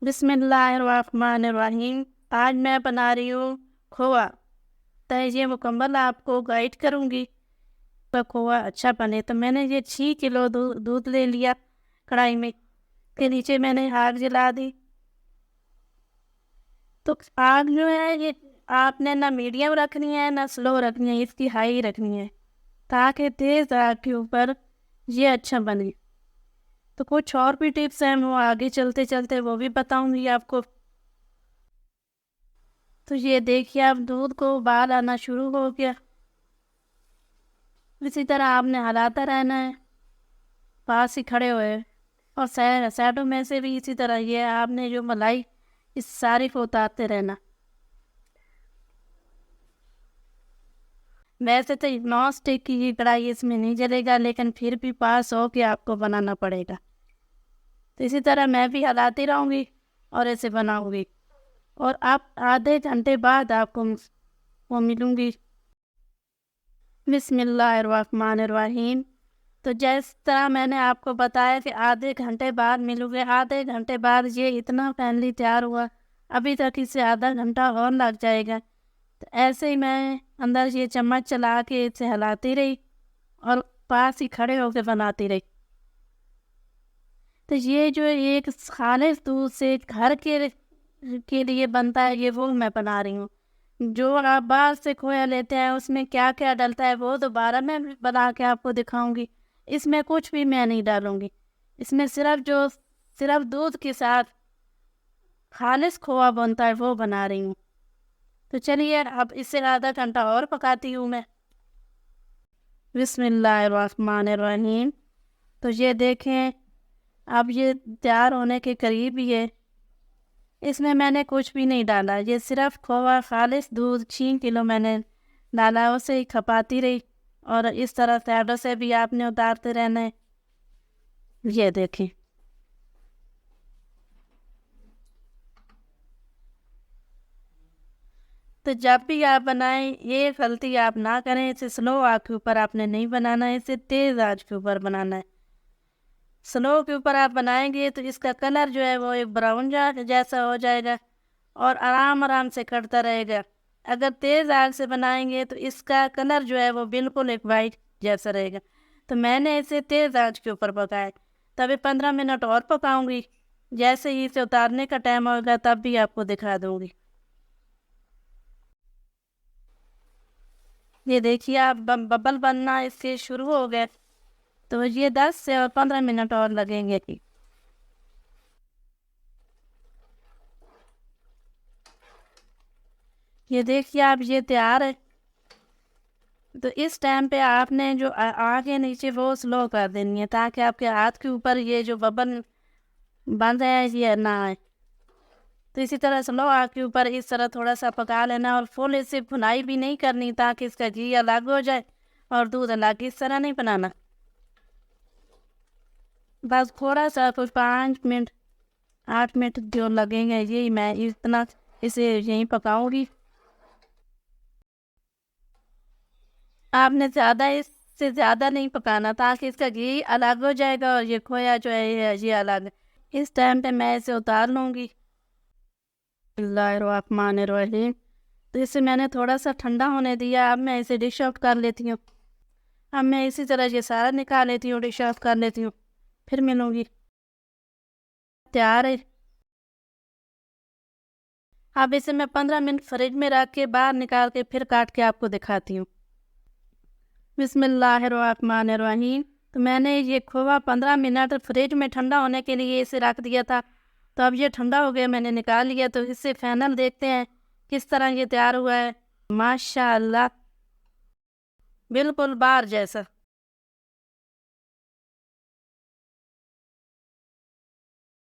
بسم اللہ الرحمن الرحیم۔ آج میں بنا رہی ہوں کھووا۔ تو یہ مکمل آپ کو گائیڈ کروں گی تو کھووا اچھا بنے۔ تو میں نے یہ 6 کلو دودھ لے لیا کڑھائی میں، کے نیچے میں نے آگ جلا دی۔ تو آگ جو ہے یہ آپ نے نہ میڈیم رکھنی ہے نہ سلو رکھنی ہے، اس کی ہائی رکھنی ہے تاکہ تیز آگ کے اوپر یہ اچھا بنے۔ تو کچھ اور بھی ٹپس ہیں، وہ آگے چلتے چلتے وہ بھی بتاؤں گی آپ کو۔ تو یہ دیکھیے اب دودھ کو ابال آنا شروع ہو گیا۔ اسی طرح آپ نے ہلاتا رہنا ہے پاس ہی کھڑے ہوئے، اور سائڈوں میں سے بھی اسی طرح یہ آپ نے جو ملائی اس ساری کو اتارتے رہنا۔ ویسے تو نان اسٹک کی یہ کڑھائی اس میں نہیں جلے گا، لیکن پھر بھی پاس ہو کے آپ کو بنانا پڑے گا۔ تو اسی طرح میں بھی ہلاتی رہوں گی اور ایسے بناؤں گی، اور آپ آدھے گھنٹے بعد آپ کو وہ ملوں گی۔ بسم اللہ الرحمن الرحیم۔ تو جس طرح میں نے آپ کو بتایا کہ آدھے گھنٹے بعد ملوں گے، آدھے گھنٹے بعد یہ اتنا فینلی تیار ہوا، ابھی تک اسے آدھا گھنٹہ اور لگ جائے گا۔ تو ایسے ہی میں اندر یہ چمچ چلا کے اسے ہلاتی رہی اور پاس ہی کھڑے ہو کے بناتی رہی۔ تو یہ جو ایک خالص دودھ سے گھر کے لیے بنتا ہے، یہ وہ میں بنا رہی ہوں۔ جو آپ باہر سے کھویا لیتے ہیں اس میں کیا کیا ڈلتا ہے وہ دوبارہ میں بنا کے آپ کو دکھاؤں گی۔ اس میں کچھ بھی میں نہیں ڈالوں گی، اس میں صرف دودھ کے ساتھ خالص کھووا بنتا ہے وہ بنا رہی ہوں۔ تو چلیے اب اس سے آدھا گھنٹہ اور پکاتی ہوں میں۔ بسم اللہ الرحمن الرحیم۔ تو یہ دیکھیں اب یہ تیار ہونے کے قریب ہی ہے۔ اس میں نے کچھ بھی نہیں ڈالا، یہ صرف کھووا خالص دودھ 6 کلو میں نے ڈالا، اسے ہی کھپاتی رہی، اور اس طرح سائڈوں سے بھی آپ نے اتارتے رہنا ہے۔ یہ دیکھیں تو جب بھی آپ بنائیں یہ غلطی آپ نہ کریں، اسے سلو آگ کے اوپر آپ نے نہیں بنانا ہے، اسے تیز آنچ کے اوپر بنانا ہے۔ سلو کے اوپر آپ بنائیں گے تو اس کا کلر جو ہے وہ ایک براؤن جیسا ہو جائے گا اور آرام سے کڑتا رہے گا۔ اگر تیز آگ سے بنائیں گے تو اس کا کلر جو ہے وہ بالکل ایک وائٹ جیسا رہے گا۔ تو میں نے اسے تیز آنچ کے اوپر پکایا، تبھی 15 منٹ اور پکاؤں گی۔ جیسے ہی اسے اتارنے کا ٹائم ہوگا تب بھی آپ کو دکھا دوں گی۔ یہ دیکھیے آپ ببل بننا اس سے شروع ہو گئے، تو یہ 10 سے اور 15 منٹ اور لگیں گے۔ یہ دیکھیے آپ یہ تیار ہے۔ تو اس ٹائم پہ آپ نے جو آگ ہے نیچے وہ سلو کر دینی ہے تاکہ آپ کے ہاتھ کے اوپر یہ جو ببل بن رہے ہیں یہ نہ آئے۔ تو اسی طرح سلو آگ کے اوپر اس طرح تھوڑا سا پکا لینا، اور فل اس سے بھنائی بھی نہیں کرنی تاکہ اس کا گھی الگ ہو جائے اور دودھ الگ، اس طرح نہیں بنانا۔ بس تھوڑا سا کچھ 5 منٹ 8 منٹ جو لگیں گے یہی میں اتنا اسے یہیں پکاؤں گی۔ آپ نے اس سے زیادہ نہیں پکانا تاکہ اس کا گھی الگ ہو جائے گا اور یہ کھویا جو ہے یہ الگ۔ اس ٹائم پہ میں اسے اتار لوں گی۔ اللہ الرحمن الرحیم۔ تو اسے میں نے تھوڑا سا ٹھنڈا ہونے دیا، اب میں اسے ڈش آؤٹ کر لیتی ہوں۔ اب میں اسی طرح یہ سارا نکال لیتی ہوں، ڈش آؤٹ کر لیتی ہوں، پھر ملوں گی۔ تیار ہے۔ اب اسے میں 15 منٹ فریج میں رکھ کے باہر نکال کے پھر کاٹ کے آپ کو دکھاتی ہوں۔ بسم اللہ الرحمن الرحیم۔ تو میں نے یہ کھووا 15 منٹ فریج میں ٹھنڈا ہونے کے لیے اسے رکھ دیا تھا، تو اب یہ ٹھنڈا ہو گیا، میں نے نکال لیا۔ تو اس سے فائنل دیکھتے ہیں کس طرح یہ تیار ہوا ہے۔ ماشاء اللہ بالکل باہر جیسا۔